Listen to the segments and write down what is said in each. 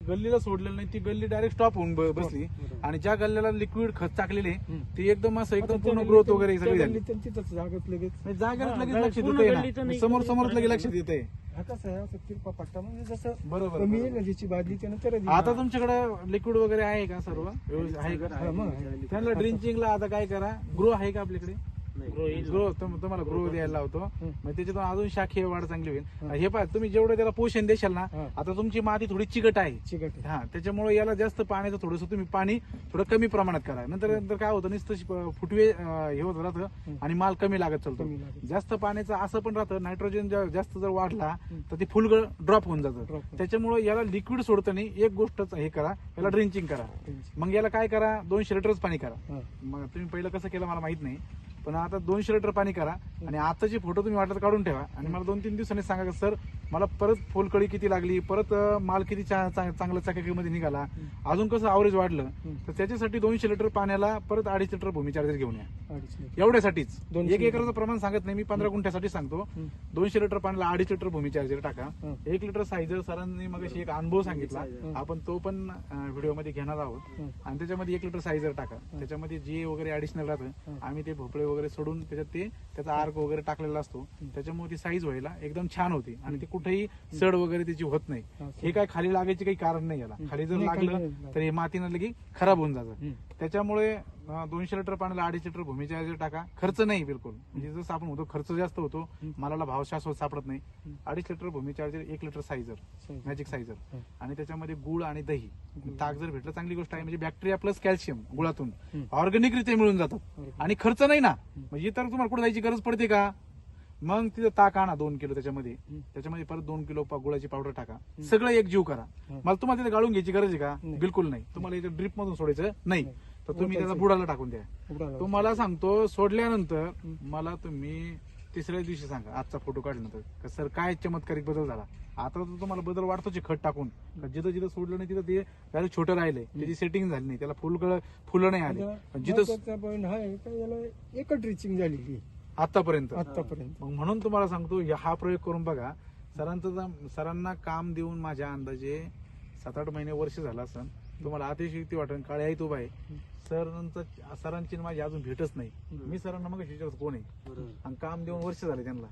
गल्लीला सोडलेलं नाही, ती गल्ली डायरेक्ट स्टॉप होऊन बसली. आणि ज्या गल्ल्याला लिक्विड खत टाकलेले ती एकदम असं एकदम पूर्ण ग्रोथ वगैरे सगळी झाली. जागेत लगेच जागेवर लगेच लक्ष देते, समोर समोर लगेच लक्ष देते. कसं आहे असं तिरपा पट्टा म्हणजे जसं बरोबर. कमी येईल ना ज्याची बादली त्यानं तर आता तुमच्याकडे लिक्विड वगैरे आहे का सर्व व्यवस्थित आहे का? त्यांना ड्रिंचिंगला आता काय करा, ग्रो आहे का आपल्याकडे? ग्रो तुम्हाला ग्रो द्यायला लावतो, मग त्याच्यातून अजून शाखीय वाढ चांगली होईल. हे पहा, तुम्ही जेवढं त्याला पोषण देशाल ना, आता तुमची माती थोडी चिकट आहे. हा, त्याच्यामुळे याला जास्त पाण्याचं थोडंसं तुम्ही पाणी थोडं कमी प्रमाणात करा. नंतर काय होतं, नुसतं फुटवे हे होत राहतं आणि माल कमी लागत चालतो. जास्त पाण्याचं असं पण राहतं, नायट्रोजन जास्त जर वाढला तर ती फुलगळ ड्रॉप होऊन जातं. त्याच्यामुळे याला लिक्विड सोडताना एक गोष्ट हे करा, याला ड्रिंचिंग करा. मग याला काय करा, 200 लिटरच पाणी करा. मग तुम्ही पहिलं कसं केलं मला माहित नाही, पण आता 200 लिटर पाणी करा. आणि आताचे फोटो तुम्ही वाटत काढून ठेवा आणि मला 2-3 दिवसांनी सांगा की सर मला परत फुलकळी किती लागली, परत माल किती चांगला चकाकीमध्ये निघाला, अजून कसं अवरेज वाढलं. तर त्याच्यासाठी 200 लिटर पाण्याला परत 2.5 लिटर भूमी चार्जर घेऊन या. एवढ्यासाठीच 1 एकराचं प्रमाण सांगत नाही मी, 15 गुंठ्यासाठी सांगतो. 200 लिटर पाण्याला 2.5 लिटर भूमी चार्जर टाका. 1 लिटर सायझर सरांनी मग एक अनुभव सांगितला, आपण तो पण व्हिडिओमध्ये घेणार आहोत. आणि त्याच्यामध्ये 1 लिटर सायझर टाका. त्याच्यामध्ये जे वगैरे ऍडिशनल राहतं, आम्ही ते भोपळे वगैरे सोडून त्याच्यात त्याचा आर्क वगैरे टाकलेला असतो. त्याच्यामुळे ती साईज व्हायला एकदम छान होती आणि ती कुठेही सड वगैरे त्याची होत नाही. हे काय खाली लागायची काही कारण नाही याला. खाली जर लागलं तर हे मातीनं लगी खराब होऊन जातं. त्याच्यामुळे 200 लिटर पाण्याला 2.5 लिटर भूमी चार्जर टाका. खर्च नाही बिलकुल, म्हणजे जसं आपण होतो खर्च जास्त होतो, मालाला भाव शाश्वत सापडत नाही. 2.5 लिटर भूमी चार्जर, 1 लिटर सायझर, मॅजिक सायझर, आणि त्याच्यामध्ये गुळ आणि दही, ताक जर भेटलं चांगली गोष्ट आहे. म्हणजे बॅक्टेरिया प्लस कॅल्शियम गुळातून ऑर्गॅनिक रित्या मिळून जातात आणि खर्च नाही ना. म्हणजे तर तुम्हाला कुठे जायची गरज पडते का? मग तिथं ताक आणा 2 किलो, त्याच्यामध्ये परत 2 किलो गुळाची पावडर टाका. सगळं एक जीव करा. मला तुम्हाला तिथे गाळून घ्यायची गरज आहे का? बिलकुल नाही. तुम्हाला इथे ड्रिप मधून सोडायचं नाही, तर तुम्ही त्याला बुडाला टाकून द्या. तुम्हाला सांगतो, सोडल्यानंतर मला तुम्ही तिसऱ्या दिवशी सांगा, आजचा फोटो काढल्यानंतर सर काय चमत्कारिक बदल झाला. आता तर तुम्हाला बदल वाटतोच खत टाकून. जिथं जिथं सोडलं नाही तिथं ते डायरेक्ट छोटं राहिलंय, त्याची सेटिंग झाली नाही, त्याला फुलं नाही आले. जिथं एकच ड्रिचिंग झालेली आतापर्यंत. मग म्हणून तुम्हाला सांगतो, हा प्रयोग करून बघा. सरांना काम देऊन माझ्या अंदाजे 7-8 महिने वर्ष झाला असं. तुम्हाला अतिशयोक्ती वाटेल, काळे आई तो बाई सरांची माझी अजून भेटच नाही. मी सरांना मग कोण आहे, आणि काम देऊन वर्ष झाले त्यांना.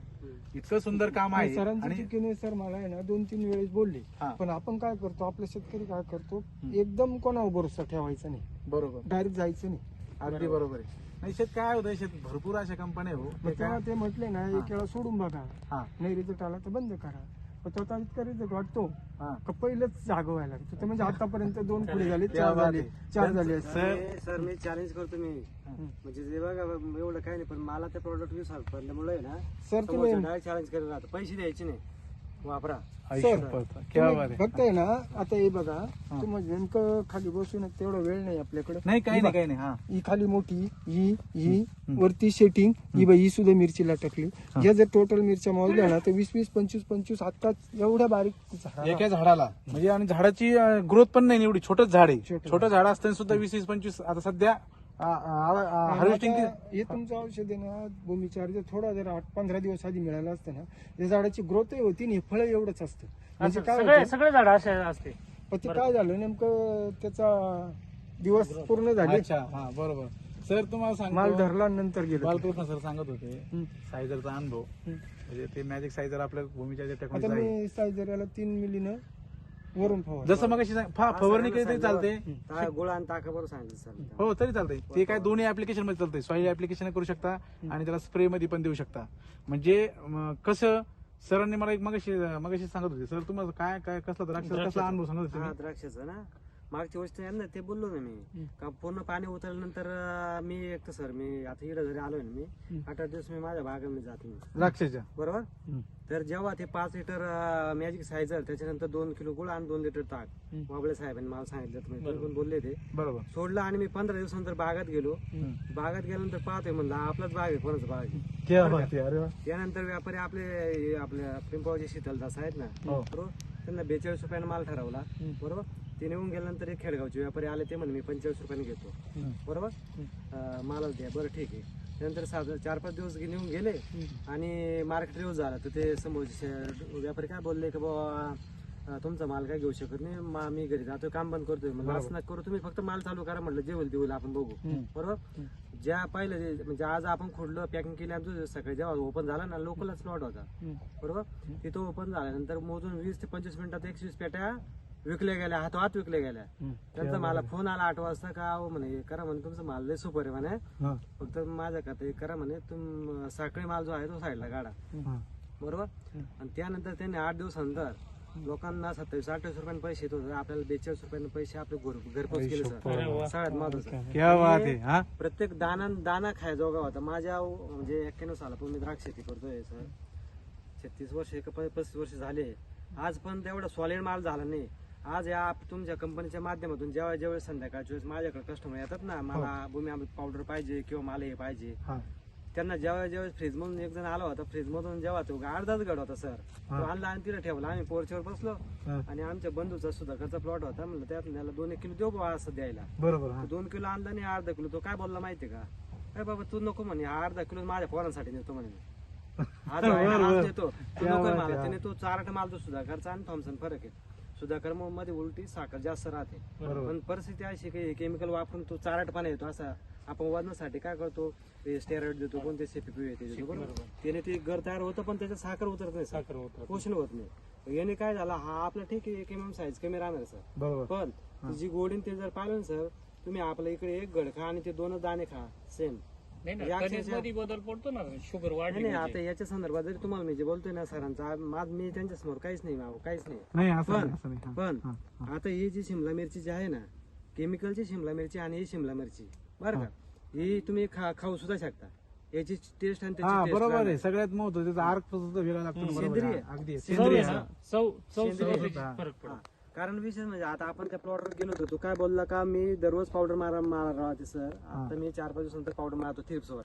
इतकं सुंदर काम आहे. सरांची सर मला आहे ना 2-3 वेळेस बोलले, पण आपण काय करतो, आपले शेतकरी काय करतो, एकदम कोणावर भरोसा ठेवायचा नाही. बरोबर, डायरेक्ट जायचं नाही. अगदी बरोबर आहे. नाही, शेत काय होतं, शेत भरपूर अशा कंपन्या हो. तेव्हा ते म्हटले ना, एक वेळा सोडून बघा, नाही रिझल्ट आला तर बंद करा. पण तो इतका रिझल्ट वाटतो का पहिलंच जागं व्हायला लागतं. म्हणजे आतापर्यंत 2 पुढे झाले, 4 झाले. सर मी चॅलेंज करतो. मी म्हणजे जे बघा एवढं काय नाही, पण मला ते प्रोडक्ट विश्वास पडल्यामुळे ना सर तुम्ही डायरेक्ट चॅलेंज केलं राहतं. पैसे द्यायचे नाही, वापरा. फक्त आहे ना, आता हे बघा, तुम्ही नेमकं खाली बसून तेवढा वेळ नाही आपल्याकडे. नाही, काही नाही. ही खाली मोठी, ही वरती सेटिंग, ही सुद्धा मिरचीला टाकली. या जर टोटल मिरच्या मोजल्या ना तर 20-20, 25-25 आता एवढ्या बारीक एका झाडाला. म्हणजे आणि झाडाची ग्रोथ पण नाही एवढी. छोटं झाड आहे, छोटं झाड असताना सुद्धा 20-25. आता सध्या हार्वेस्टिंग हे तुमचं औषध आहे ना, भूमी चार्जर थोडा जर 8-15 दिवस आधी मिळाला असतं ना, या झाडाची ग्रोथही होती, हे फळ एवढंच असतं. म्हणजे काय सगळे झाड असे असते. पण ते काय झालं नेमकं, त्याचा दिवस पूर्ण झाले. हा, बरोबर. सर तुम्हाला सांग, माल धरला नंतर गेलो. बालकृष्ण सर सांगत होते सायझरचा अनुभव. म्हणजे ते मॅजिक सायझर आपल्या भूमीच्या आता मी सायझर याला 3 मिलीनं वरून फवार. जसं मग फवारणी केली तरी चालते, गोळा आणि ताकाबरोबर सांगितलं सर. हो तरी चालतंय. ते काय दोन्ही ऍप्लिकेशन मध्ये चालतंय. सॉइल ऍप्लिकेशन करू शकता आणि त्याला स्प्रे मध्ये पण देऊ शकता. म्हणजे कसं, सरांनी मला एक मगाशी सांगत होते, सर तुम्हाला काय कसला द्राक्ष कसला अनुभव सांगत होते. द्राक्षाचं ना, मागची गोष्ट आहे ना, ते बोललो ना मी, का पूर्ण पाणी उतरल्यानंतर मी एक तर सर मी आता इकडे जरी आलोय ना, मी 8 दिवस मी माझ्या बागेमध्ये जात नाही द्राक्षाच्या, बरोबर. तर जेव्हा ते 5 लिटर मॅजिक सायझर, त्याच्यानंतर 2 किलो गुळ आणि 2 लिटर ताक, बाबळे साहेबांनी मला सांगितलं, तुम्ही पण बोलले ते बरोबर. सोडलं आणि मी 15 दिवसानंतर बागात गेलो. बागात गेल्यानंतर पाहतोय म्हणलं आपलाच बाग आहे, कोणाचं बाग आहे. त्यानंतर व्यापारी आपल्या पिंपळाचे शीतलदास आहेत ना, बरोबर, त्यांना 42 रुपयाने माल ठरवला, बरोबर. ते निघून गेल्यानंतर एक खेडगावचे व्यापारी आले, ते म्हणे मी 45 रुपयाने घेतो, बरोबर, मालच द्या. बरं ठीक आहे. त्यानंतर 4-5 दिवस निघून गेले आणि मार्केट रिव्ह्यू झाला, तर ते समोरचे व्यापारी काय बोलले की बाबा तुमचा माल काय घेऊ शकत नाही, मी घरी जातोय काम बंद करतोय. म्हणलं असं नका करू, तुम्ही फक्त माल चालू करा. म्हटलं जे होईल ते होईल, आपण बघू. बरोबर. ज्या पहिलं म्हणजे आज आपण खोडलं, पॅकिंग केली, आमचं सकाळी जेव्हा ओपन झाला ना, लोकलच प्लॉट होता. बरोबर. तिथं ओपन झाल्यानंतर मोजून 20 ते 25 मिनिटात 120 पेट्या विकल्या गेल्या, हातोहात विकल्या गेल्या. त्यांचा मला फोन आला 8 वाजता का अहो म्हणे करा म्हणे, तुमचं माल लय सुपर आहे म्हणे, फक्त माझ्या करता करा म्हणे, साखळी माल जो आहे तो साईडला काढा. बरोबर. आणि त्यानंतर त्यांनी 8 दिवसानंतर लोकांना 27-28 रुपयांनी पैसे येत होते, आपल्याला 42 रुपयांनी पैसे आपले घरपोच केले सर. सगळ्यात महत्वाचं प्रत्येक दाना खायजोगा होता. माझ्या म्हणजे 91 सालापासून मी द्राक्ष शेती करतोय सर. 36 वर्ष 35 वर्ष झाले, आज पण तेवढा सॉलिड माल झाला नाही. आज या तुमच्या कंपनीच्या माध्यमातून जेव्हा संध्याकाळच्या वेळेस माझ्याकडे कस्टमर येतात ना, मला भूमी अमृत पावडर पाहिजे किंवा मला हे पाहिजे, त्यांना जेव्हा फ्रीज मधून एक जण आला होता, फ्रीज मधून जेव्हा तो अर्धाच गड होता सर, तो आणला आणि तिला ठेवला. आम्ही पोर्चवर बसलो आणि आमच्या बंधूचा सुधाकरचा प्लॉट होता. म्हणलं त्यात त्याला 2 किलो देऊ बाबा असं द्यायला. बरोबर. 2 किलो आणला आणि अर्धा किलो. तो काय बोलला माहितीये का, काय बाबा तू नको म्हणे, अर्धा किलो माझ्या पोरांसाठी नेतो म्हणे, आज नेतो तू नको मला. त्याने तो चारट माल तो सुधाकरचा आणि थॉम्सन फरक आहे. सुधाकर मध्ये उलटी साखर जास्त राहते, पण परिस्थिती अशी काही केमिकल वापरून तो चारटपणा येतो. असा आपण वजनासाठी काय करतो, स्टेरॉइड देतो, कोणते सीपीपी देतो. बरोबर. त्याने ते घर तयार होतं, पण त्याच्यात साखर उतरत नाही, साखर पोषण होत नाही. याने काय झालं, हा आपला ठीक आहे 1 mm साईज कमी राहणार सर, पण जी गोडीन ते जर पाहिलं सर, तुम्ही आपल्या इकडे 1 गड खा आणि ते 2 दाणे खा सेम. बदल पडतो ना, शुगर वाढली. नाही आता याच्या संदर्भात जरी तुम्हाला मी जे बोलतोय ना सरांचा, मी त्यांच्या समोर काहीच नाही, काहीच नाही. पण आता ही जी शिमला मिरची जी आहे ना, केमिकलची शिमला मिरची आणि ही शिमला मिरची बरं का, ही तुम्ही खाऊ सुद्धा शकता. याची टेस्ट आणि त्याची टेस्ट बरोबर आहे. सगळ्यात महत्वाचं त्याचा अर्क सुद्धा वेगळा लागतो. सेंद्रिय. अगदी सेंद्रिय. फरक पडतो. कारण विशेष म्हणजे आता आपण त्या प्लॉटवर गेलो होतो, तो काय बोलला का मी दररोज पावडर राहते सर. आता मी 4-5 दिवसानंतर पावडर मारतो थ्रिप्सवर.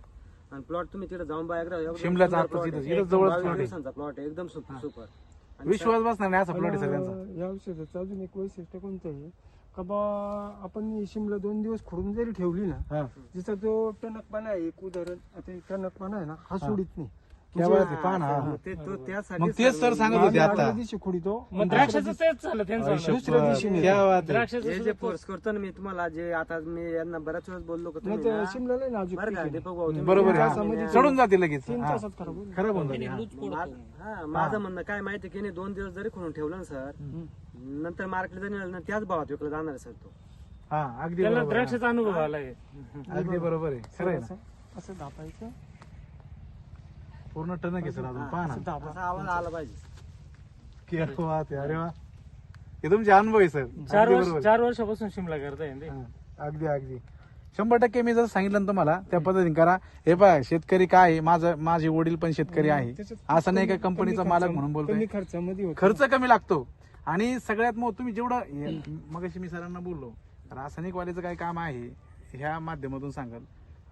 आणि प्लॉट तुम्ही तिथे जाऊन बाहेर शिमल्याचा दिवसांचा प्लॉट आहे, एकदम सुपर. विश्वास बसणार नाही असा प्लॉट आहे सगळ्यांचा. या औषधाचं अजून एक वैशिष्ट्य कोणतं आहे का बा, आपण शिमला 2 दिवस खोडून जरी ठेवली ना, जिचा जो टणकपणा आहे, एक उदाहरण आता टणकपणा आहे ना, हा सोडित नाही. त्यासाठी तेच सर सांगत होते आता. दिवशी खोडीतो, द्राक्षाचं तेच झालं त्यांचं. दुसऱ्या दिवशी हे जे कोर्स करतो ना मी तुम्हाला, जे आता मी यांना बऱ्याच वेळेस बोललो का तुम्ही ना, शिमला नाही नाजूक बरं का दीपक भाऊ, तुम्ही बरोबर या आहे. म्हणजे चढून जाते लगेच. 3 तासात खराब होईल. खराब होऊन जाते. माझं म्हणणं काय माहिती की नाही, 2 दिवस जरी खोडून ठेवलं ना सर, नंतर मार्केटला जरी नेलं ना, त्याच भावात विकला जाणार आहे सर तो. अगदी त्याला बरोबर आहे. द्राक्षाचा अनुभव आलाय. अगदी बरोबर आहे. खरं आहे ना. असं दाबायचं, पूर्ण टणक आहे सर. अजून पहा ना. असा आवाज आला पाहिजे. क्या बात आहे. अरे वा, हे तुमचे अनुभव आहे सर. 4 वर्षापासून शिमला करताय ना ते. अगदी अगदी 100% मी जर सांगितलं ना तुम्हाला त्या पद्धतीने करा. हे पहा, शेतकरी काय आहे, माझे वडील पण शेतकरी आहे. असं नाही का कंपनीचा मालक म्हणून बोलतोय. कमी खर्चामध्ये होतं. खर्च कमी लागतो. आणि सगळ्यात मग तुम्ही जेवढं मगाशी मी सरांना बोललो, रासायनिक वाल्याचं काय काम आहे ह्या माध्यमातून सांगाल.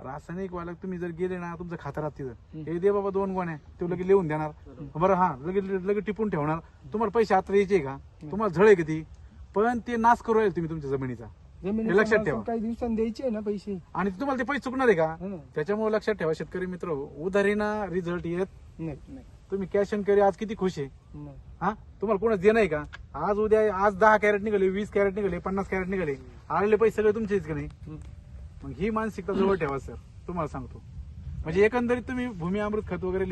रासायनिक वाला तुम्ही जर गेले ना, तुमचं खातं तिथं, हे दे बाबा 2 गोण्या, ते लगेच लिहून देणार. बरं लगेच टिपून ठेवणार. तुम्हाला पैसे आता द्यायचे का, तुम्हाला झळ आहे किती, पण ते नाश करू राहील तुम्ही तुमच्या जमिनीचा. हे लक्षात ठेवा. काही दिवसांनी द्यायचे ना पैसे, आणि तुम्हाला ते पैसे चुकणार आहे का. त्याच्यामुळे लक्षात ठेवा शेतकरी मित्र, उधारीना रिझल्ट येत नाही. तुम्ही कॅश ऑन कॅरी आज किती खुश आहे. तुम्हाला कोणाच देणं आहे का. आज उद्या 10 कॅरेट निघाले, 20 कॅरेट निघाले, 50 कॅरेट निघाले, आलेले पैसे सगळे तुमचेच का नाही. मग ही मानसिकता जवळ ठेवा सर, तुम्हाला सांगतो. म्हणजे एकंदरीत तुम्ही भूमी अमृत खत वगैरे